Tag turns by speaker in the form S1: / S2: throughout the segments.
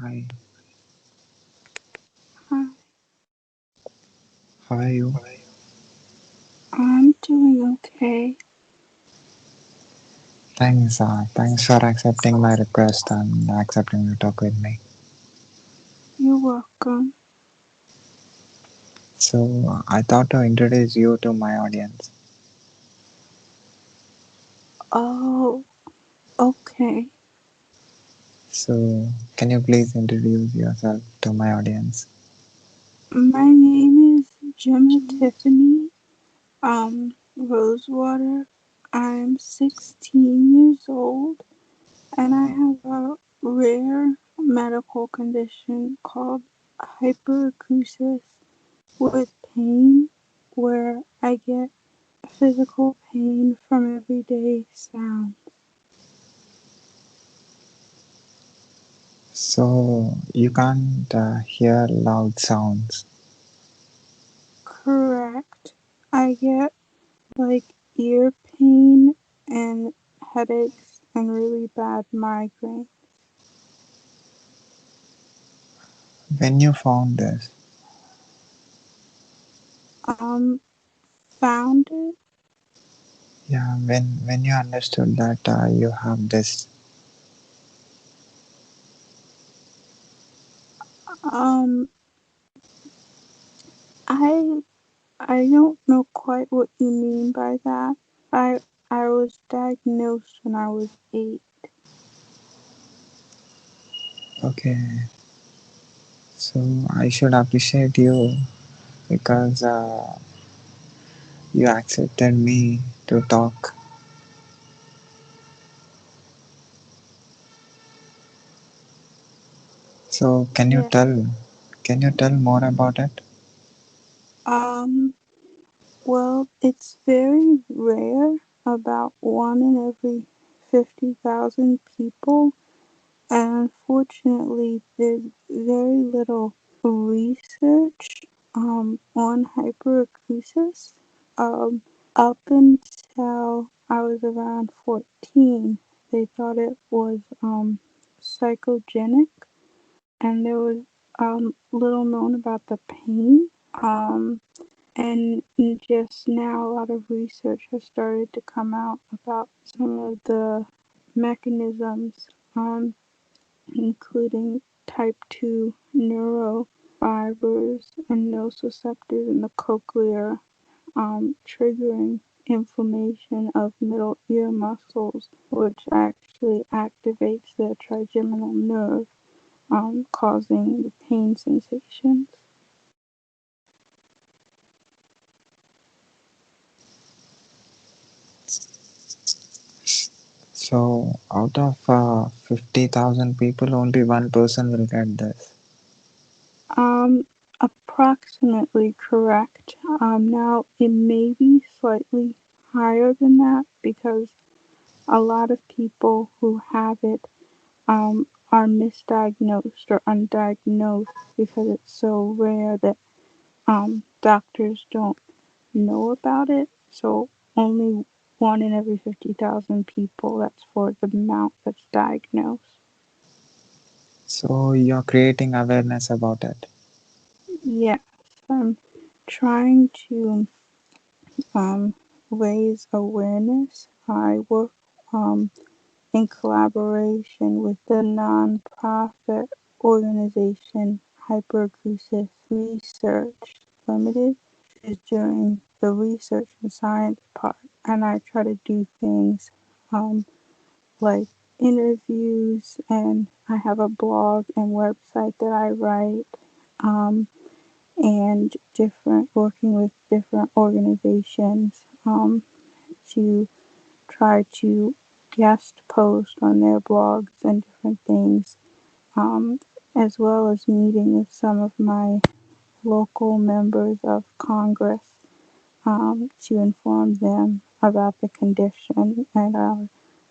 S1: Hi,
S2: Hi,
S1: how are you?
S2: I'm doing okay.
S1: Thanks for accepting my request and accepting to talk with me.
S2: You're welcome.
S1: So, I thought to introduce you to my audience.
S2: Oh, okay.
S1: So, can you please introduce yourself to my audience?
S2: My name is Gemma Tiffany, Rosewater. I'm 16 years old and I have a rare medical condition called hyperacusis with pain where I get physical pain from everyday sound.
S1: So, you can't hear loud sounds.
S2: Correct. I get like ear pain and headaches and really bad migraine.
S1: When you found this,
S2: Um, Found it.
S1: yeah, when you understood that you have this,
S2: Um, I I don't know quite what you mean by that. I I was diagnosed when I was 8.
S1: okay, so I should appreciate you because you accepted me to talk. So
S2: Yeah.
S1: can you tell more about it?
S2: Um, well, it's very rare. About one in every 50,000 people. And unfortunately, there's very little research on hyperacusis. Up until I was around 14, they thought it was psychogenic, and there was little known about the pain. And just now, a lot of research has started to come out about some of the mechanisms including type 2 neurofibers and nociceptors in the cochlea, triggering inflammation of middle ear muscles, which actually activates the trigeminal nerve, causing the pain sensations.
S1: So out of 50,000 people, only one person will get this.
S2: Approximately correct. Now, it may be slightly higher than that because a lot of people who have it are misdiagnosed or undiagnosed because it's so rare that doctors don't know about it. So only one in every 50,000 people, that's for the amount that's diagnosed.
S1: So you're creating awareness about it.
S2: Yes, I'm trying to raise awareness. I work um, in collaboration with the nonprofit organization Hyperacusis Research Limited, which is during the research and science part. And I try to do things um, like interviews, and I have a blog and website that I write, um, and different working with different organizations to try to guest post on their blogs and different things, um, as well as meeting with some of my local members of Congress to inform them about the condition and our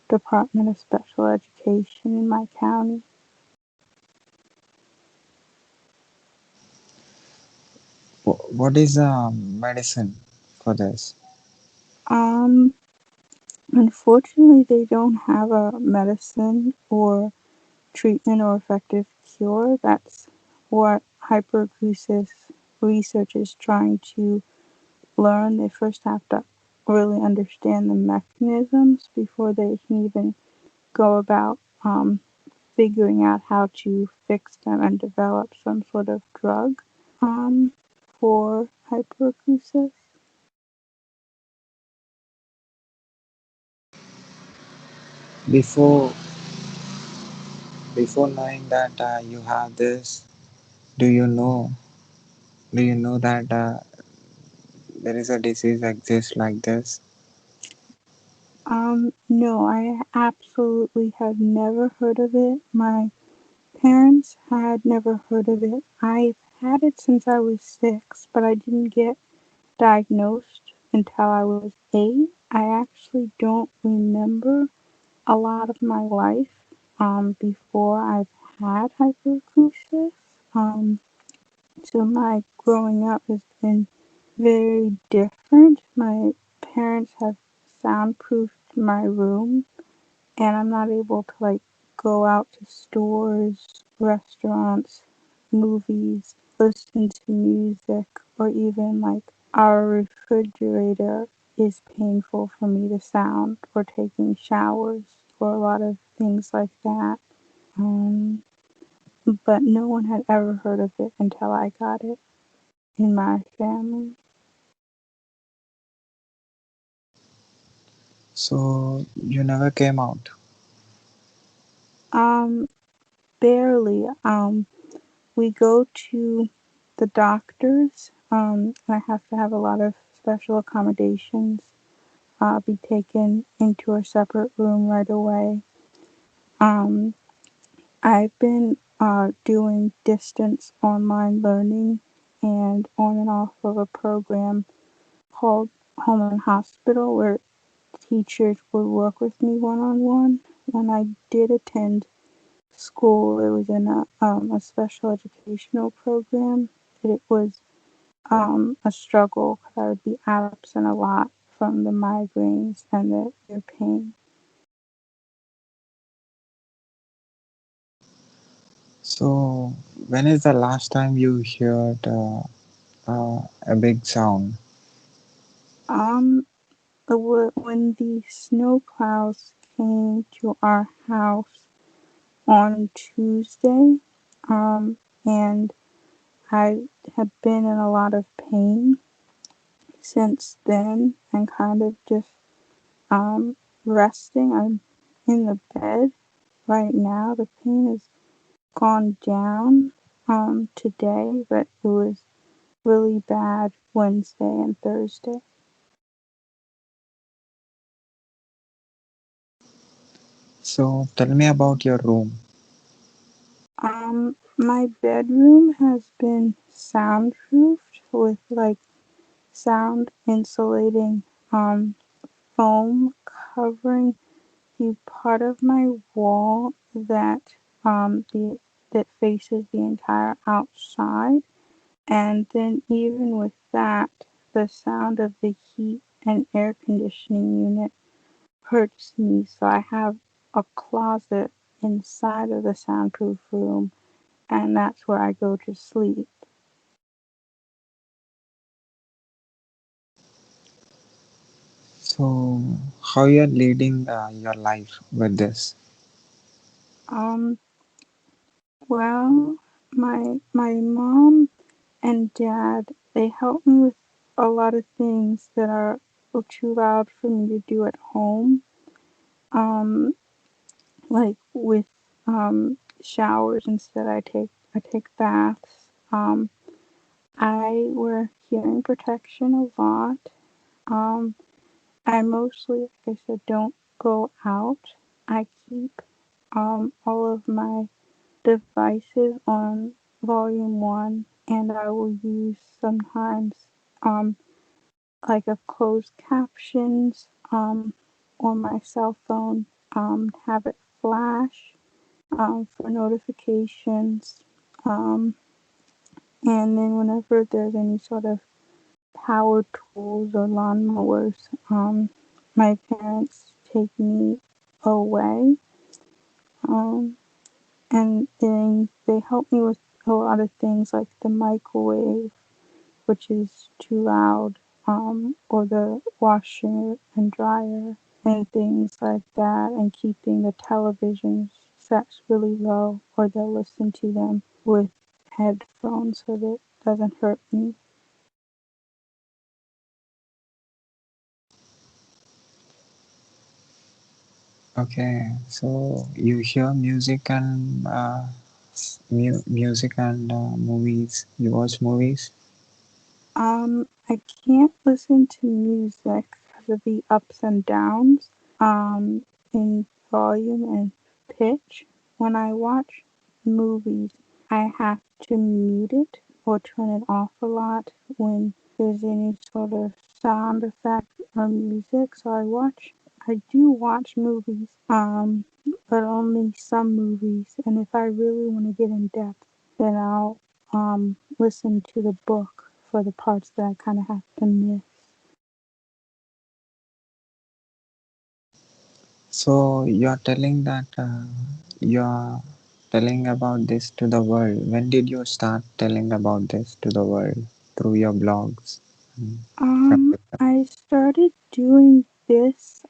S2: Department of Special Education in my county.
S1: What is medicine for this?
S2: Um, Unfortunately, they don't have a medicine or treatment or effective cure. That's what hyperacusis research is trying to learn. They first have to really understand the mechanisms before they can even go about figuring out how to fix them and develop some sort of drug um, for hyperacusis.
S1: Before before knowing that you have this, do you know that there is a disease exists like this?
S2: No, I absolutely had never heard of it. My parents had never heard of it. I've had it since I was 6, but I didn't get diagnosed until I was 8. I actually don't remember a lot of my life before I've had hyperacusis. Um, so my growing up has been very different. My parents have soundproofed my room, and I'm not able to like go out to stores, restaurants, movies, listen to music, or even like our refrigerator is painful for me to sound, or taking showers, or a lot of things like that. Um, but no one had ever heard of it until I got it in my family.
S1: So you never came out.
S2: Um, Barely. We go to the doctors, and I have to have a lot of special accommodations, be taken into a separate room right away. Um, I've been doing distance online learning and on and off of a program called Home and Hospital where teachers would work with me one on one. When I did attend school, it was in a special educational program. It was a struggle because I would be absent a lot from the migraines and the ear pain.
S1: So when is the last time you heard a big sound?
S2: Um, when the snow clouds came to our house on Tuesday, and I had been in a lot of pain since then and kind of just um, resting. I'm in the bed right now. The pain has gone down today, but it was really bad Wednesday and Thursday.
S1: So tell me about your room.
S2: My bedroom has been soundproofed with like sound insulating foam covering the part of my wall the that faces the entire outside. And then even with that, the sound of the heat and air conditioning unit hurts me. So I have a closet inside of the soundproof room, and that's where I go to sleep.
S1: So how you're leading your life with this?
S2: Um, well, my mom and dad, they help me with a lot of things that are too loud for me to do at home. Um, like with showers instead, I take baths. I wear hearing protection a lot. Um, I mostly, like I said, don't go out. I keep all of my devices on volume one, and I will use sometimes um, like a closed captions on my cell phone, have it flash for notifications. Um, and then whenever there's any sort of power tools or lawnmowers, my parents take me away. Um, and they help me with a lot of things like the microwave, which is too loud, or the washer and dryer and things like that, and keeping the televisions set really low, or they'll listen to them with headphones so that it doesn't hurt me.
S1: Okay, so you hear music and music and movies. You watch movies.
S2: I can't listen to music because of the ups and downs um, in volume and pitch. When I watch movies, I have to mute it or turn it off a lot when there's any sort of sound effect or music. So I do watch movies, but only some movies. And if I really want to get in depth, then I'll listen to the book for the parts that I kind of have to miss.
S1: So you're telling that you're telling about this to the world. When did you start telling about this to the world through your blogs? Mm, from
S2: I started doing this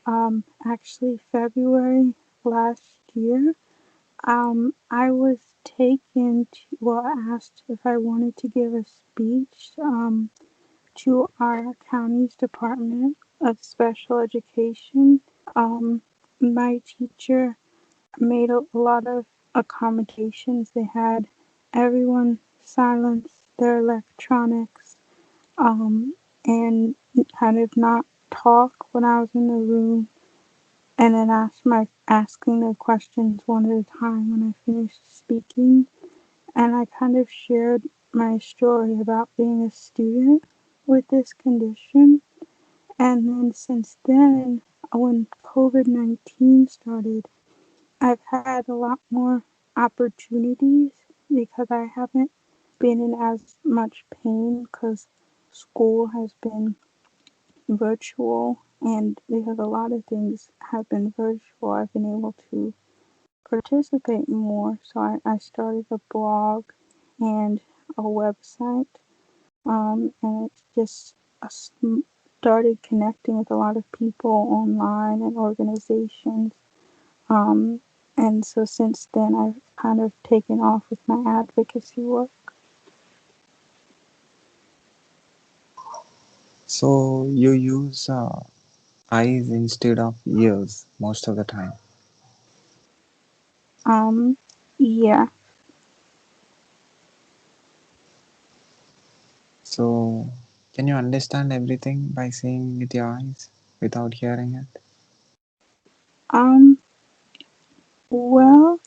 S2: actually February last year. I was asked if I wanted to give a speech to our county's Department of Special Education. Um, my teacher made a lot of accommodations. They had everyone silence their electronics, um, and kind of not talk when I was in the room, and then asking the questions one at a time when I finished speaking. And I kind of shared my story about being a student with this condition. And then since then, when COVID-19 started, I've had a lot more opportunities because I haven't been in as much pain because school has been virtual, and because a lot of things have been virtual, I've been able to participate more. So I started a blog and a website, and it's just started connecting with a lot of people online and organizations. Um, and so since then, I've kind of taken off with my advocacy work.
S1: So you use eyes instead of ears most of the time.
S2: Um, yeah.
S1: So can you understand everything by seeing with your eyes without hearing it?
S2: Um, well,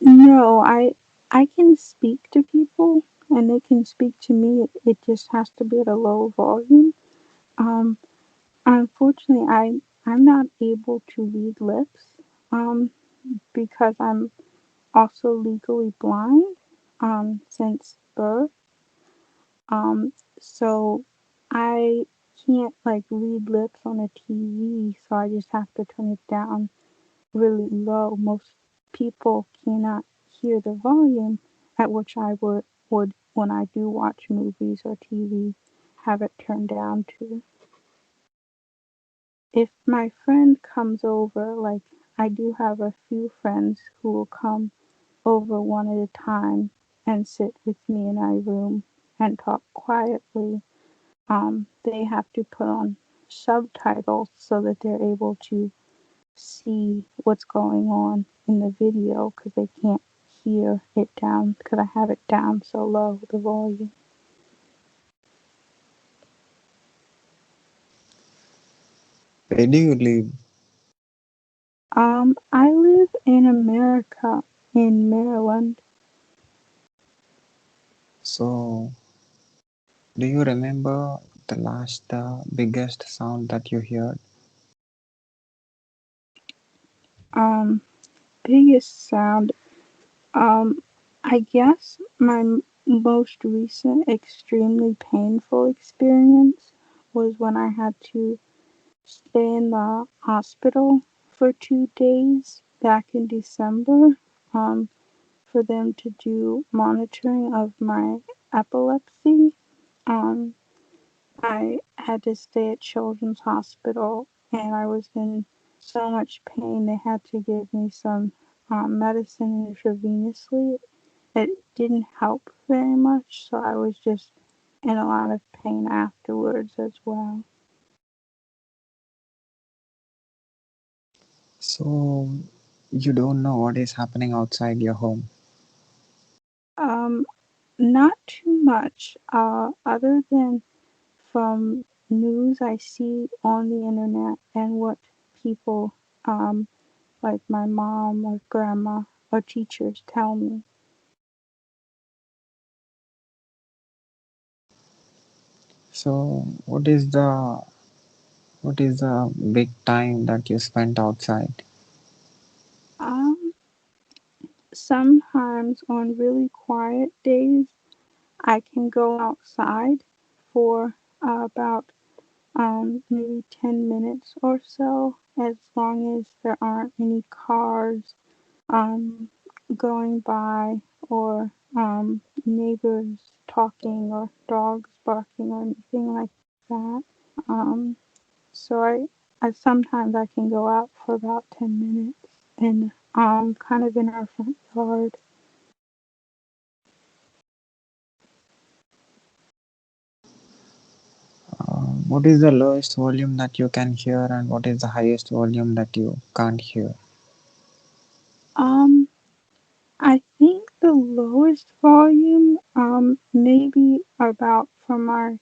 S2: no, I can speak to people and they can speak to me. It just has to be at a low volume. Um, unfortunately, I'm not able to read lips. Because I'm also legally blind. Since birth. So I can't like read lips on a TV. So I just have to turn it down really low. Most people cannot hear the volume at which I would when I do watch movies or TV, have it turned down to. If my friend comes over, like I do have a few friends who will come over one at a time and sit with me in my room and talk quietly. They have to put on subtitles so that they're able to see what's going on in the video because they can't hear it down because I have it down so low, the volume.
S1: Where do you live?
S2: I live in America, in Maryland.
S1: So do you remember the last biggest sound that you heard?
S2: Um, Biggest sound. Um, I guess my most recent extremely painful experience was when I had to stay in the hospital for 2 days back in December. Um, for them to do monitoring of my epilepsy. Um, I had to stay at Children's Hospital and I was in so much pain they had to give me some medicine intravenously. It didn't help very much, so I was just in a lot of pain afterwards as well.
S1: So you don't know what is happening outside your home.
S2: Um, Not too much, other than from news I see on the internet and what people, like my mom or grandma or teachers tell me.
S1: So what is the big time that you spent outside?
S2: Um, Sometimes on really quiet days, I can go outside for about maybe 10 minutes or so, as long as there aren't any cars um, going by or neighbors talking or dogs barking or anything like that. Um, so I sometimes I can go out for about 10 minutes and kind of in our front yard.
S1: What is the lowest volume that you can hear, and what is the highest volume that you can't hear?
S2: Um, I think the lowest volume, maybe about from our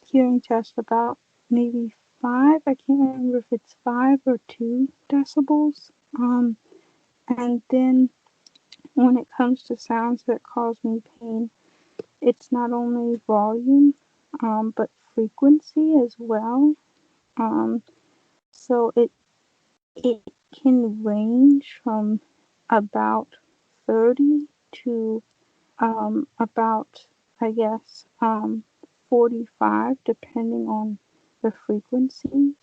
S2: hearing test, about maybe five. I can't remember if it's 5 or 2 decibels. And then when it comes to sounds that cause me pain, it's not only volume, but frequency as well. Um, so it can range from about 30 to about, I guess, 45, depending on the frequencies.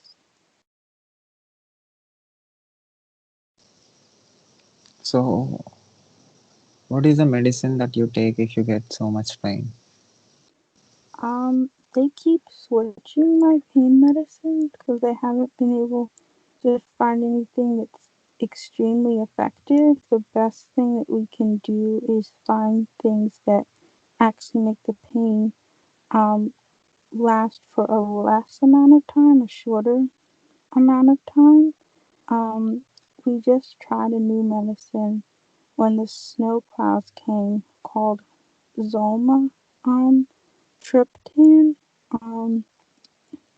S1: So what is the medicine that you take if you get so much pain?
S2: They keep switching my pain medicine because they haven't been able to find anything that's extremely effective. The best thing that we can do is find things that actually make the pain um, last for a less amount of time, a shorter amount of time. Um, we just tried a new medicine when the snow plows came called Zoma triptan. Um,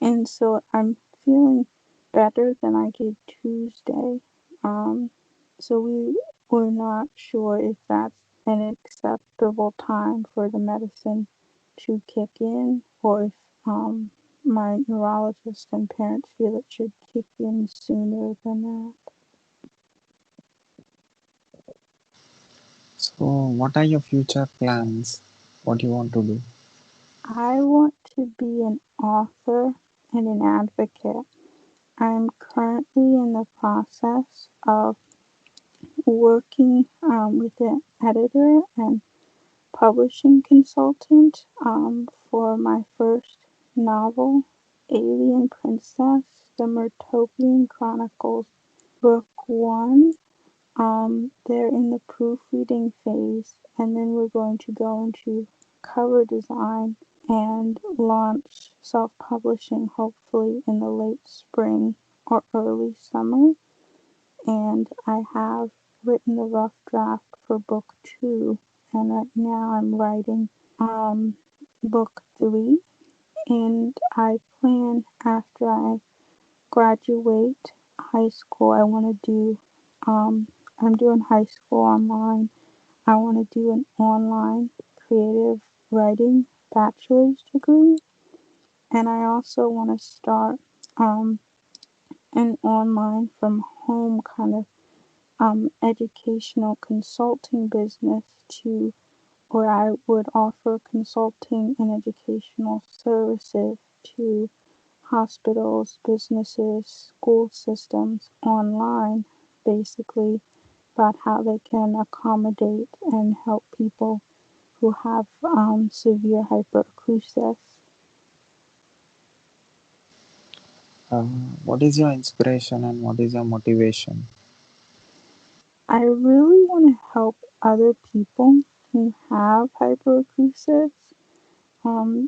S2: and so I'm feeling better than I did Tuesday. Um, so we were not sure if that's an acceptable time for the medicine to kick in, or if my neurologist and parents feel it should kick in sooner than that.
S1: So what are your future plans? What do you want to do?
S2: I want to be an author and an advocate. I'm currently in the process of working with an editor and publishing consultant for my first novel, Alien Princess, The Mertopian Chronicles, Book 1. They're in the proofreading phase, and then we're going to go into cover design and launch self publishing hopefully in the late spring or early summer. And I have written the rough draft for book 2, and right now I'm writing um, book 3. And I plan after I graduate high school, I want to do, I'm doing high school online. I want to do an online creative writing bachelor's degree. And I also want to start um, an online from home kind of educational consulting business to where I would offer consulting and educational services to hospitals, businesses, school systems online, basically about how they can accommodate and help people who have severe hyperacusis.
S1: Uh, what is your inspiration and what is your motivation?
S2: I really want to help other people who have hyperacusis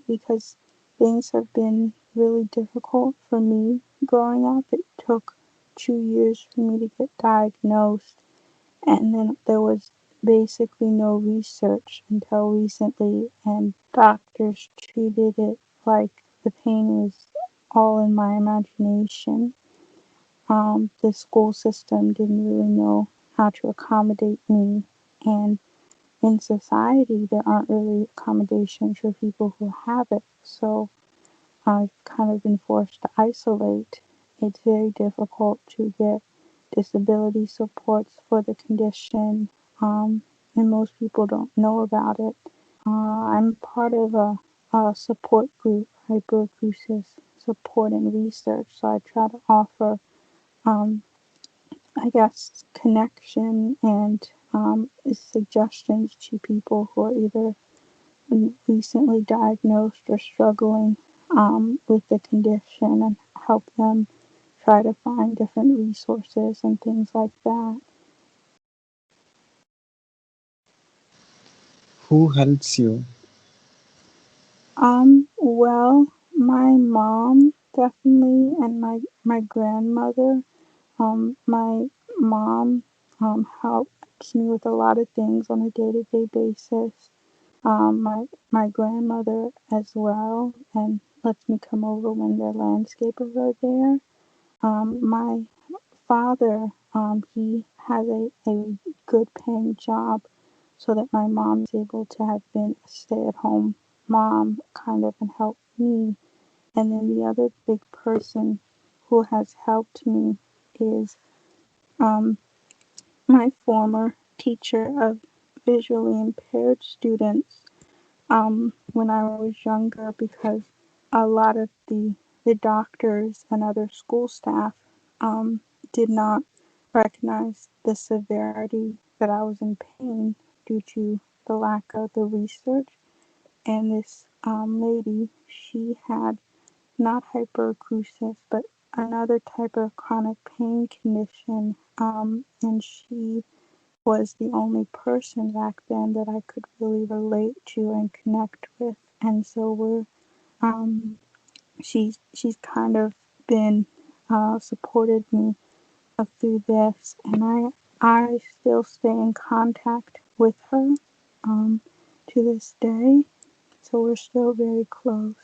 S2: because things have been really difficult for me growing up. It took 2 years for me to get diagnosed, and then there was basically no research until recently, and doctors treated it like the pain was all in my imagination. The school system didn't really know how to accommodate me, and in society, there aren't really accommodations for people who have it. So I've kind of been forced to isolate. It's very difficult to get disability supports for the condition, and most people don't know about it. I'm part of a support group, Hyperacusis Support and Research, so I try to offer, um, I guess, connection and suggestions to people who are either recently diagnosed or struggling with the condition and help them try to find different resources and things like that.
S1: Who helps you?
S2: Well, my mom definitely, and my grandmother. My mom helps me with a lot of things on a day-to-day basis. My grandmother as well, and lets me come over when the landscapers are there. My father, he has a good paying job so that my mom is able to have been a stay at home mom kind of and help me. And then the other big person who has helped me is um, my former teacher of visually impaired students when I was younger because a lot of the doctors and other school staff um, did not recognize the severity that I was in pain due to the lack of the research. And this lady, she had not hyperacusis, but another type of chronic pain condition. And she was the only person back then that I could really relate to and connect with. And so um, she's kind of been supported me through this, and I still stay in contact with her um, to this day. So we're still very close.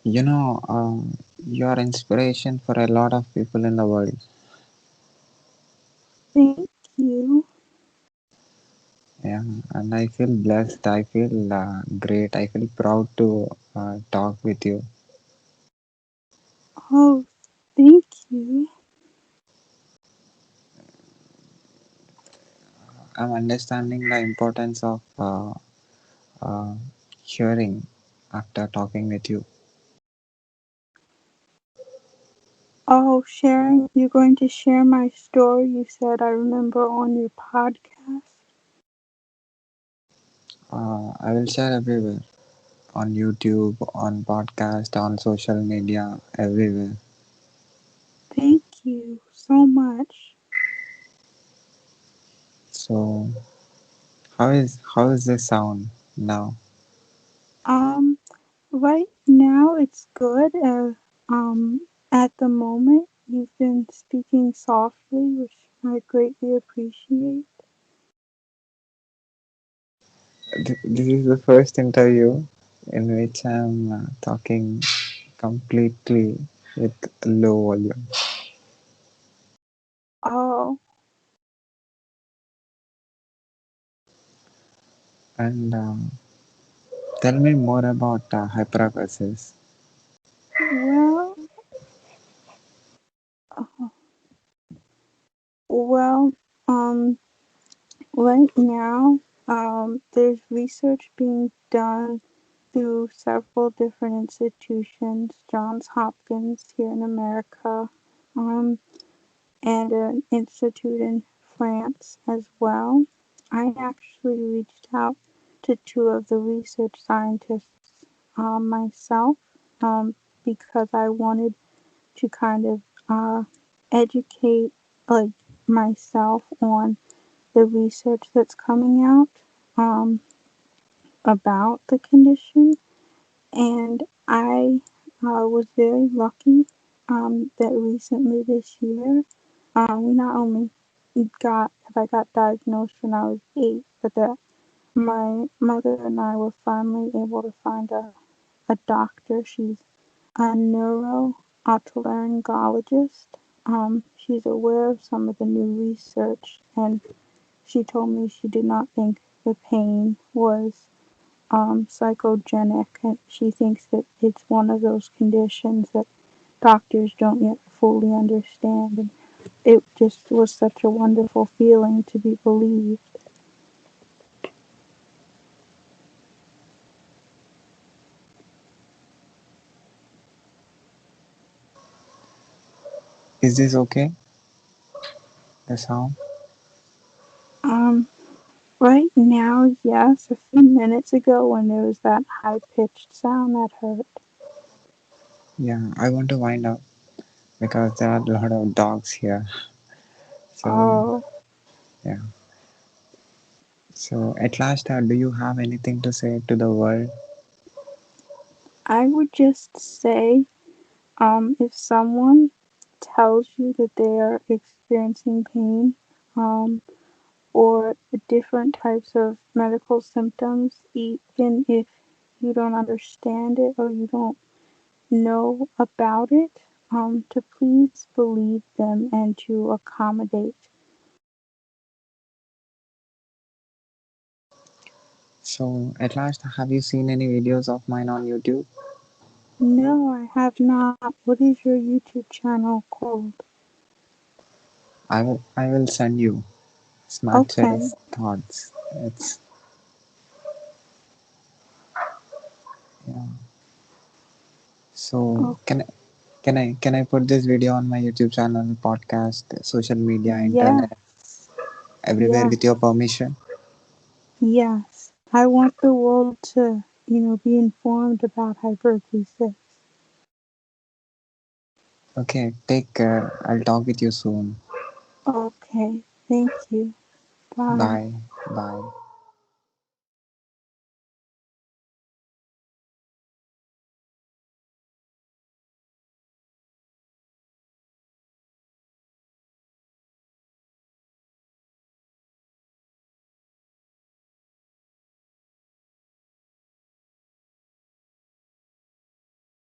S1: You know, you are inspiration for a lot of people in the world.
S2: Thank you.
S1: Yeah, and I feel blessed. I feel great. I feel proud to talk with you.
S2: Oh, thank you.
S1: I'm understanding the importance of uh, hearing after talking with you.
S2: Oh, sharing, you're going to share my story you said I remember on your podcast.
S1: I will share everywhere on YouTube, on podcast, on social media, everywhere.
S2: Thank you so much.
S1: So, how is the sound now?
S2: Um, right now it's good. At the moment you've been speaking softly, which I greatly appreciate.
S1: This is the first interview in which I'm talking completely with low volume.
S2: Oh,
S1: And tell me more about hyperacusis.
S2: well, uh, well, um, right now, there's research being done through several different institutions, Johns Hopkins here in America. um, and an institute in France as well. I actually reached out to two of the research scientists myself because I wanted to kind of educate like myself on the research that's coming out um, about the condition, and I was very lucky that recently this year we not only got that I got diagnosed when I was 8, but that my mother and I were finally able to find a doctor. She's a neuro-otolaryngologist. She's aware of some of the new research, and she told me she did not think the pain was psychogenic, and she thinks that it's one of those conditions that doctors don't yet fully understand. And it just was such a wonderful feeling to be believed.
S1: Is this okay? The sound?
S2: Um, right now, yes. A few minutes ago, when there was that high pitched sound, that hurt.
S1: Yeah, I want to find out because there are a lot of dogs here. So,
S2: Oh,
S1: yeah. So, at last, do you have anything to say to the world?
S2: I would just say, if someone tells you that they are experiencing pain, or different types of medical symptoms, even if you don't understand it or you don't know about it, to please believe them and to accommodate.
S1: So, at last, have you seen any videos of mine on YouTube?
S2: No, I have not. What is your YouTube channel called?
S1: I will send you Smart
S2: Okay,
S1: Cherry's thoughts. It's yeah. So,
S2: oh,
S1: can I put this video on my YouTube channel, podcast, social media,
S2: yes,
S1: internet, everywhere
S2: yes,
S1: with your permission?
S2: yes. I want the world to, be informed about hyperacusis.
S1: Okay, take care. I'll talk with you soon.
S2: Okay, thank you. Bye.
S1: Bye. Bye.